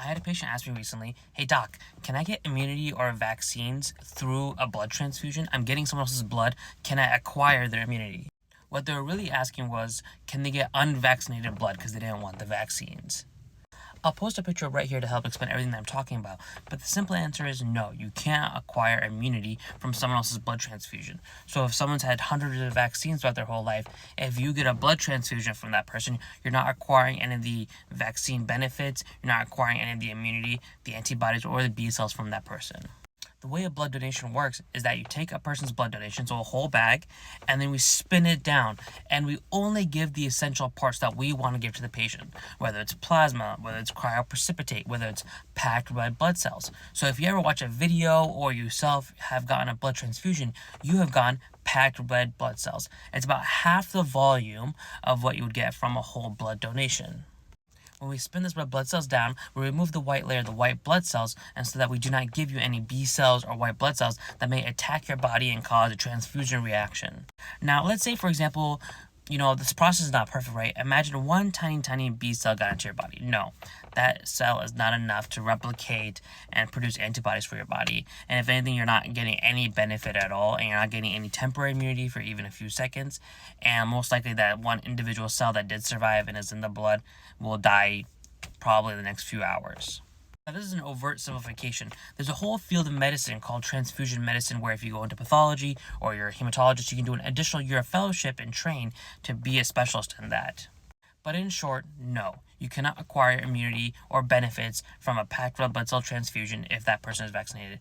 I had a patient ask me recently, hey doc, can I get immunity or vaccines through a blood transfusion? I'm getting someone else's blood. Can I acquire their immunity? What they were really asking was, can they get unvaccinated blood because they didn't want the vaccines? I'll post a picture right here to help explain everything that I'm talking about, but the simple answer is no, you can't acquire immunity from someone else's blood transfusion. So if someone's had hundreds of vaccines throughout their whole life, if you get a blood transfusion from that person, you're not acquiring any of the vaccine benefits, you're not acquiring any of the immunity, the antibodies, or the B cells from that person. The way a blood donation works is that you take a person's blood donation, so a whole bag, and then we spin it down, and we only give the essential parts that we want to give to the patient, whether it's plasma, whether it's cryoprecipitate, whether it's packed red blood cells. So if you ever watch a video or yourself have gotten a blood transfusion, you have gotten packed red blood cells. It's about half the volume of what you would get from a whole blood donation. When we spin this red blood cells down, we remove the white layer, the white blood cells, and so that we do not give you any B cells or white blood cells that may attack your body and cause a transfusion reaction. Now, let's say, for example, this process is not perfect, right? Imagine one tiny B cell got into your body. No, that cell is not enough to replicate and produce antibodies for your body. And if anything, you're not getting any benefit at all, and you're not getting any temporary immunity for even a few seconds. And most likely that one individual cell that did survive and is in the blood will die probably in the next few hours. Now, this is an overt simplification. There's a whole field of medicine called transfusion medicine where if you go into pathology or you're a hematologist, you can do an additional year of fellowship and train to be a specialist in that. But in short, no, you cannot acquire immunity or benefits from a packed red blood cell transfusion if that person is vaccinated.